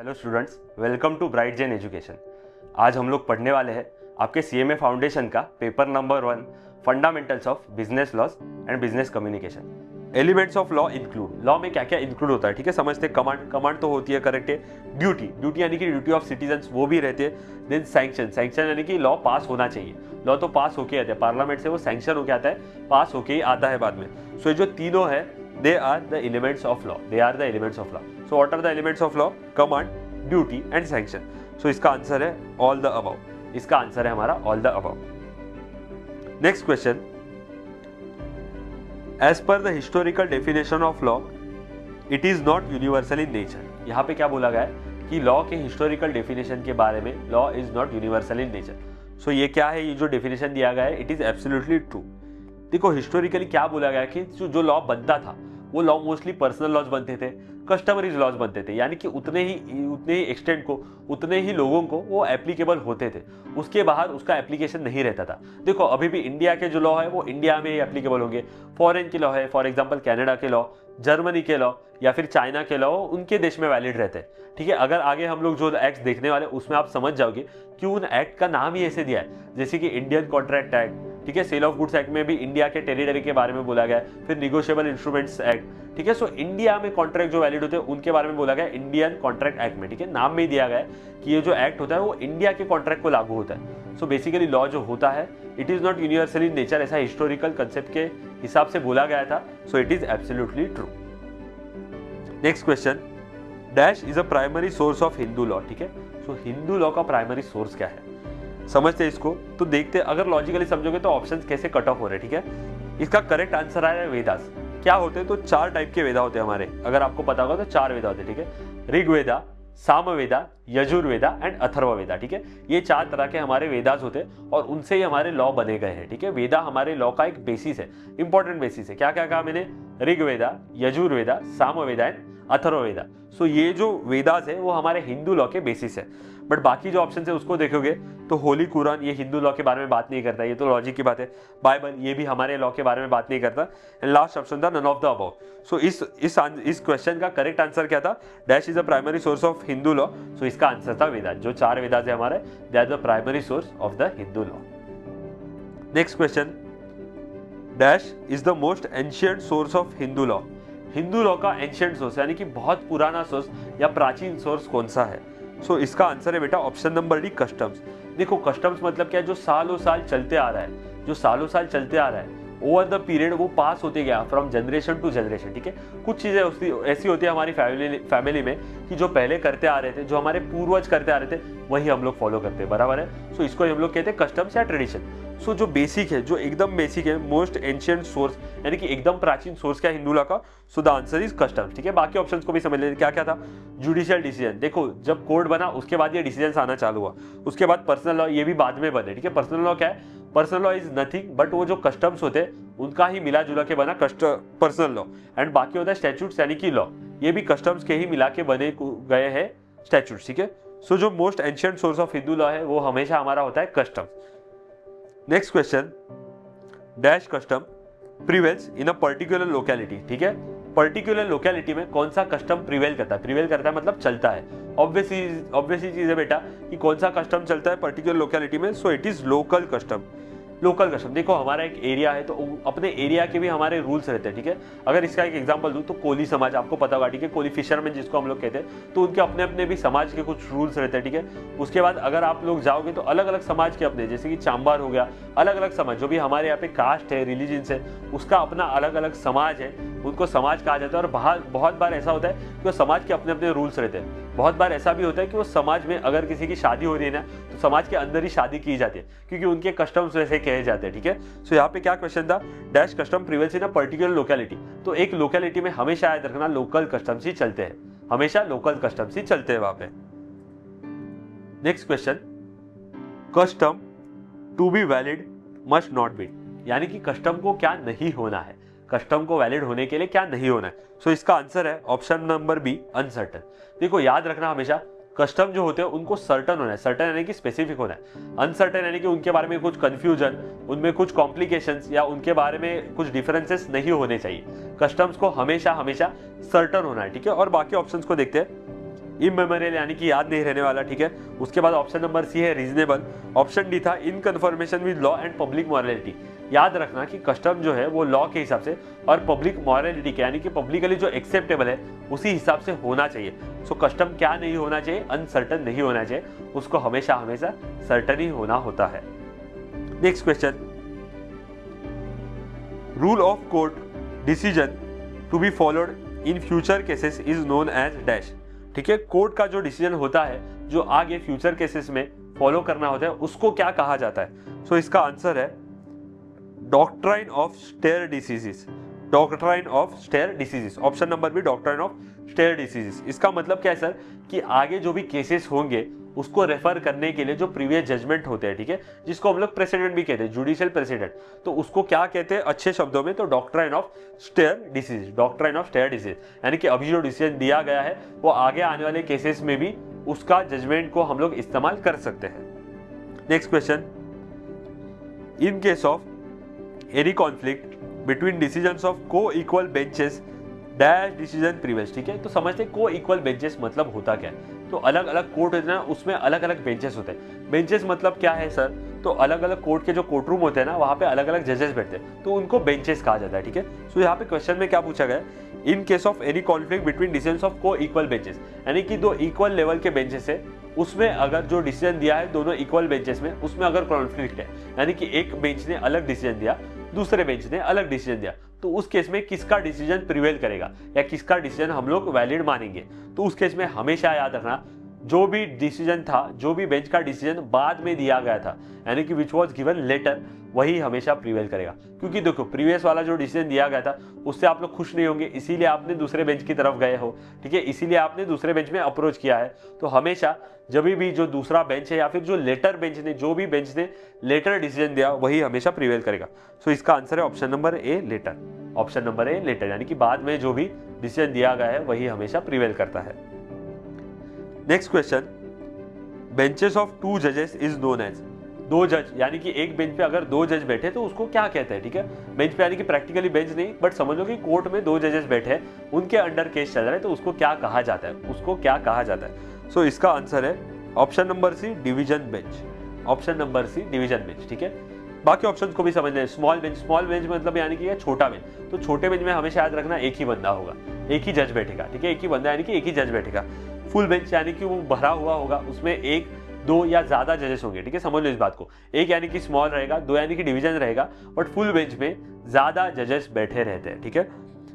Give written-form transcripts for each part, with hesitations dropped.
Hello students, welcome to Bright Gen Education. आज हम लोग पढ़ने वाले हैं आपके सीएमए फाउंडेशन का paper number 1, fundamentals of business laws and business communication. Elements of law include, law में क्या क्या इंक्लूड होता है, ठीक है, समझते हैं। कमांड तो होती है, करेक्ट है। ड्यूटी यानी कि ड्यूटी ऑफ सिटीजन्स, वो भी रहते हैं। देन सैंक्शन यानी कि लॉ पास होना चाहिए। लॉ तो पास होके आता है पार्लियामेंट से, वो सैंक्शन होके आता है, पास होके ही आता है बाद में। सो ये जो तीनों है, they are the elements of law. So what are the elements of law? Command, duty and sanction. So इसका आंसर है all the above. इसका आंसर है हमारा all the above. Next question. As per the historical definition of law, it is not universal in nature. यहाँ पे क्या बोला गया है कि लॉ के हिस्टोरिकल डेफिनेशन के बारे में, law is not universal in nature. So ये क्या है, ये जो डेफिनेशन दिया गया है, इट इज एब्सोल्युटली ट्रू। देखो हिस्टोरिकली क्या बोला गया कि जो लॉ बनता था वो लॉ मोस्टली पर्सनल लॉज बनते थे, कस्टमरीज लॉज बनते थे, यानी कि उतने ही एक्सटेंट को, उतने ही लोगों को वो एप्लीकेबल होते थे। उसके बाहर उसका एप्लीकेशन नहीं रहता था। देखो अभी भी इंडिया के जो लॉ है वो इंडिया में ही एप्लीकेबल होंगे। फॉरेन के लॉ है, फॉर एग्जांपल कनाडा के लॉ, जर्मनी के लॉ या फिर चाइना के लॉ, उनके देश में वैलिड रहते हैं, ठीक है। अगर आगे हम लोग जो एक्ट देखने वाले उसमें आप समझ जाओगे कि उन एक्ट का नाम ही ऐसे दिया है, जैसे कि इंडियन कॉन्ट्रैक्ट एक्ट, ठीक है। सेल ऑफ गुड्स एक्ट में भी इंडिया के टेरिटरी के बारे में बोला गया है। फिर निगोशिएबल इंस्ट्रूमेंट्स एक्ट, ठीक है। सो इंडिया में कॉन्ट्रैक्ट जो वैलिड होते हैं उनके बारे में बोला गया इंडियन कॉन्ट्रैक्ट एक्ट में, ठीक है। नाम में ही दिया गया है कि ये जो एक्ट होता है वो इंडिया के कॉन्ट्रैक्ट को लागू होता है। सो बेसिकली लॉ जो होता है it is not universal in nature, ऐसा हिस्टोरिकल कंसेप्ट के हिसाब से बोला गया था। So it is absolutely true. Next question, dash is a primary source of Hindu law, ठीक है। सो हिंदू लॉ का प्राइमरी सोर्स क्या है, समझते हैं इसको। तो देखते हैं, अगर लॉजिकली समझोगे तो ऑप्शंस कैसे कट ऑफ हो रहे हैं, ठीक है। इसका करेक्ट आंसर आया है वेदास। क्या होते हैं, तो 4 टाइप के वेदा होते हैं हमारे, अगर आपको पता होगा तो 4 वेदा होते हैं, ठीक है। ऋग्वेदा, सामवेदा, यजुर्वेदा एंड अथर्ववेदा, ठीक है। ये 4 तरह के हमारे वेदास होते हैं और उनसे ही हमारे लॉ बने गए हैं, ठीक है। वेदा हमारे लॉ का एक बेसिस है, इंपॉर्टेंट बेसिस है। क्या क्या कहा मैंने, ऋग्वेदा, यजुर्वेदा, सामवेदा एंड अथर्ववेदा। सो ये जो वेदास है वो हमारे हिंदू लॉ के बेसिस है। बट बाकी जो ऑप्शन है उसको देखोगे तो होली कुरान ये हिंदू लॉ के बारे में बात नहीं करता, ये तो लॉजिक की बात है। बाइबल ये भी हमारे लॉ के बारे में बात नहीं करता। एंड लास्ट ऑप्शन था none of the above. So इस क्वेश्चन का करेक्ट आंसर क्या था, dash is the primary source of Hindu law. So इसका आंसर था वेदास। जो 4 वेदास है हमारे, they are the primary source of the Hindu law. Next question, dash is the most ancient source of Hindu law. Hindu law का ancient source यानी कि बहुत पुराना सोर्स या प्राचीन सोर्स कौन सा है। सो इसका आंसर है बेटा ऑप्शन नंबर डी, कस्टम्स। देखो कस्टम्स मतलब क्या है, जो सालों साल चलते आ रहा है, जो सालों साल चलते आ रहा है, ओवर द पीरियड वो पास होते गया फ्रॉम जनरेशन टू जनरेशन, ठीक है। कुछ चीजें ऐसी होती है हमारी फैमिली में कि जो पहले करते आ रहे थे, जो हमारे पूर्वज करते आ रहे थे, वही हम लोग फॉलो करते हैं, बराबर है। सो इसको हम लोग कहते हैं कस्टम्स या ट्रेडिशन। सो जो बेसिक है, जो एकदम बेसिक है, मोस्ट एंशिएंट सोर्स यानी कि एकदम प्राचीन सोर्स क्या है हिंदू लॉ का, so the answer is customs, ठीक है। बाकी ऑप्शंस को भी समझ लेते, क्या क्या था। जुडिशियल डिसीजन, देखो जब कोड बना उसके बाद ये डिसीजन आना चालू हुआ। उसके बाद पर्सनल लॉ, ये भी बाद में बने, ठीक है। पर्सनल लॉ क्या है, personal law is nothing but वो जो कस्टम्स होते हैं उनका ही मिला जुला के बना पर्सनल लॉ। एंड बाकी होता है स्टैट्यूट्स यानी कि लॉ, ये भी कस्टम्स के ही मिला के बने गए हैं स्टैट्यूट्स, ठीक है। सो जो most ancient source of Hindu law है वो हमेशा हमारा होता है customs. Next question, dash custom prevails in a particular locality, ठीक है। पर्टिकुलर लोकेलिटी में कौन सा कस्टम प्रिवेल करता है, प्रिवेल करता है मतलब चलता है। ऑब्वियसली चीज है बेटा कि कौन सा कस्टम चलता है पर्टिकुलर लोकेलिटी में। So it is local custom. Local custom, देखो हमारा एक एरिया है तो अपने एरिया के भी हमारे रूल्स रहते हैं, ठीक है। अगर इसका एक एग्जांपल दूं तो कोली समाज, आपको पता होगा, ठीक है। कोली फिशरमैन जिसको हम लोग कहते हैं, तो उनके अपने अपने भी समाज के कुछ रूल्स रहते हैं, ठीक है। उसके बाद अगर आप लोग जाओगे तो अलग अलग समाज के अपने, जैसे कि चांबार हो गया, अलग अलग समाज, जो भी हमारे यहाँ पे कास्ट है, रिलीजन्स है, उसका अपना अलग अलग समाज है, उनको समाज कहा जाता है। और बहुत बार ऐसा होता है कि वो समाज के अपने अपने रूल्स रहते हैं। बहुत बार ऐसा भी होता है कि वो समाज में अगर किसी की शादी हो रही है ना, तो समाज के अंदर ही शादी की जाती है क्योंकि उनके कस्टम्स वैसे कहे जाते हैं, ठीक है। सो यहाँ पे क्या क्वेश्चन था, dash custom prevails in a particular locality. तो एक लोकेलिटी में हमेशा याद रखना लोकल कस्टम्स ही चलते हैं, हमेशा लोकल कस्टम्स ही चलते हैं वहां पे। Next question, custom to be valid must not be, यानी कि कस्टम को क्या नहीं होना है, कस्टम को वैलिड होने के लिए क्या नहीं होना है। सो इसका आंसर है ऑप्शन नंबर बी, अनसर्टन। देखो याद रखना हमेशा कस्टम जो होते हैं उनको सर्टन होना है, सर्टन यानी कि स्पेसिफिक होना है, अनसर्टन यानी कि उनके बारे में कुछ कंफ्यूजन, उनमें कुछ कॉम्प्लिकेशंस या उनके बारे में कुछ डिफरेंसेस नहीं होने चाहिए। कस्टम्स को हमेशा हमेशा सर्टन होना है, ठीक है। और बाकी ऑप्शंस को देखते हैं। इमेमोरियल यानी कि याद नहीं रहने वाला, ठीक है। उसके बाद ऑप्शन नंबर सी है रीजनेबल। ऑप्शन डी था in confirmation with law and public morality. याद रखना कि कस्टम जो है वो लॉ के हिसाब से और पब्लिक मॉरलिटी के यानी कि पब्लिकली जो एक्सेप्टेबल है उसी हिसाब से होना चाहिए। सो कस्टम क्या नहीं होना चाहिए, अनसर्टन नहीं होना चाहिए, उसको हमेशा हमेशा सर्टन ही होना होता है। Next question, rule of court decision to be followed in future cases is known as dash. ठीक है, कोर्ट का जो डिसीजन होता है जो आगे फ्यूचर केसेस में फॉलो करना होता है उसको क्या कहा जाता है। सो इसका आंसर है doctrine of stare decisis. Doctrine of stare decisis, option number B doctrine of stare decisis. इसका मतलब क्या है सर कि आगे जो भी केसेस होंगे उसको रेफर करने के लिए जो प्रीवियस जजमेंट होते हैं, ठीक है, जिसको हम लोग प्रेसिडेंट भी कहते हैं, जुडिशियल प्रेसिडेंट, तो उसको क्या कहते हैं अच्छे शब्दों में, तो doctrine of stare decisis. Doctrine of stare decisis यानी कि अभी जो डिसीजन दिया गया है वो आगे आने वाले केसेस में भी उसका जजमेंट को हम लोग इस्तेमाल कर सकते हैं। Next question, in case of any conflict between decisions of co equal benches dash decision previous. ठीक है, तो समझते हैं को इक्वल बेंचेस मतलब होता क्या है। तो अलग अलग कोर्ट होते हैं ना, उसमें अलग अलग बेंचेस होते हैं। बेंचेस मतलब क्या है सर, तो अलग अलग कोर्ट के जो कोर्ट रूम होते हैं ना वहाँ पे अलग अलग जजेस बैठते हैं, तो उनको बेंचेस कहा जाता है। ठीक है, सो यहाँ पे क्वेश्चन में क्या पूछा गया, इन case of any conflict between decisions of co equal benches, यानी कि दो इक्वल लेवल के बेंचेस है, उसमें अगर जो डिसीजन दिया है दोनों इक्वल बेंचेस में, उसमें अगर कॉन्फ्लिक्ट है, यानी कि एक बेंच ने अलग डिसीजन दिया, दूसरे बेंच ने अलग डिसीजन दिया, तो उस केस में किसका डिसीजन प्रिवेल करेगा या किसका डिसीजन हम लोग वैलिड मानेंगे। तो उस केस में हमेशा याद रखना जो भी डिसीजन था, जो भी बेंच का डिसीजन बाद में दिया गया था, यानी कि विच वॉज गिवन लेटर, वही हमेशा प्रिवेल करेगा। क्योंकि देखो प्रीवियस वाला जो डिसीजन दिया गया था उससे आप लोग खुश नहीं होंगे, इसीलिए आपने दूसरे बेंच की तरफ गए हो। ठीक है, इसीलिए आपने दूसरे बेंच में अप्रोच किया है। तो हमेशा जब भी जो दूसरा बेंच है या फिर जो लेटर बेंच ने, जो भी बेंच ने लेटर डिसीजन दिया वही हमेशा प्रिवेल करेगा। सो इसका आंसर है option number A later. Option number A later, यानी कि बाद में जो भी डिसीजन दिया गया है वही हमेशा प्रिवेल करता है। Next question, benches of two जजेस इज नोन एज। दो जज, यानी कि एक बेंच पे अगर दो जज बैठे तो उसको क्या कहते हैं। ठीक है, बेंच पे यानी कि प्रैक्टिकली बेंच नहीं, बट समझ लो कि कोर्ट में दो जजेस बैठे हैं, उनके अंडर केस चल रहा है, तो उसको क्या कहा जाता है, उसको क्या कहा जाता है। सो इसका आंसर है option number C division bench. Option number C division bench. ठीक है, बाकी ऑप्शंस को भी समझ लें। स्मॉल बेंच, स्मॉल बेंच मतलब यानी कि छोटा बेंच, तो छोटे बेंच में हमेशा याद रखना एक ही बंदा होगा, एक ही जज बैठेगा। ठीक है, एक ही बंदा यानी कि एक ही जज बैठेगा। फुल बेंच यानी कि वो भरा हुआ होगा, उसमें एक, दो या ज्यादा जजेस होंगे। ठीक है, समझ लो इस बात को, एक यानी कि स्मॉल रहेगा, दो यानी कि डिवीजन रहेगा, बट फुल बेंच में ज्यादा जजेस बैठे रहते हैं। ठीक है,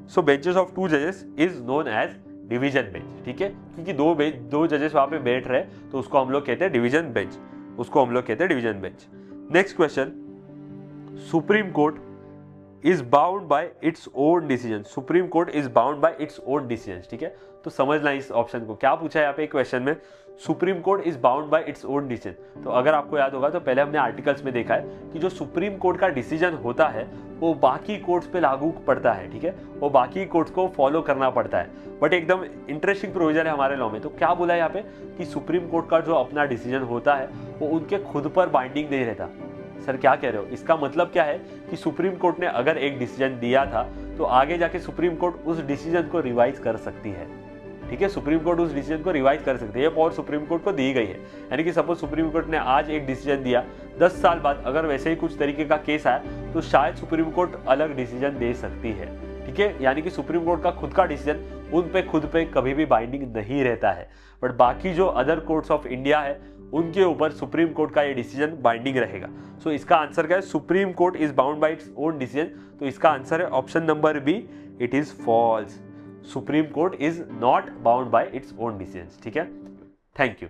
सो बेंचेस ऑफ टू जजेस is known as division bench. ठीक है, क्योंकि दो जजेस वहां पे बैठ रहे तो उसको हम लोग कहते हैं डिवीजन बेंच, उसको हम लोग कहते हैं division bench. Next question, supreme Court is bound by its own decision. Supreme Court is bound by its own decision. ठीक है, तो समझना इस ऑप्शन को, क्या पूछा है यहाँ पे क्वेश्चन में, supreme Court is bound by its own decision. तो अगर आपको याद होगा तो पहले हमने आर्टिकल्स में देखा है कि जो सुप्रीम कोर्ट का डिसीजन होता है वो बाकी कोर्ट्स पे लागू पड़ता है। ठीक है, वो बाकी कोर्ट्स को फॉलो करना पड़ता है, बट एकदम इंटरेस्टिंग प्रोविजन है हमारे लॉ में। तो क्या बोला है यहाँ पे कि सुप्रीम कोर्ट का जो अपना डिसीजन होता है वो उनके खुद पर बाइंडिंग नहीं रहता। सर क्या कह रहे हो, इसका मतलब क्या है कि सुप्रीम कोर्ट ने अगर एक डिसीजन दिया था तो आगे जाके सुप्रीम कोर्ट उस डिसीजन को रिवाइज कर सकती है। ठीक है, सुप्रीम कोर्ट उस डिसीजन को रिवाइज कर सकती है, ये पावर सुप्रीम कोर्ट को दी गई है। यानी कि सपोज सुप्रीम कोर्ट ने आज एक डिसीजन दिया, 10 साल बाद अगर वैसे ही कुछ तरीके का केस आया तो शायद सुप्रीम कोर्ट अलग डिसीजन दे सकती है। ठीक है, यानी कि सुप्रीम कोर्ट का खुद का डिसीजन उन पे खुद पे कभी भी बाइंडिंग नहीं रहता है, बट बाकी जो अदर कोर्ट्स ऑफ इंडिया है उनके ऊपर सुप्रीम कोर्ट का ये डिसीजन बाइंडिंग रहेगा। सो इसका आंसर क्या है, Supreme Court is bound by its own decision. तो इसका आंसर है option number B, it is false. Supreme Court is not bound by its own decision. ठीक है, थैंक यू।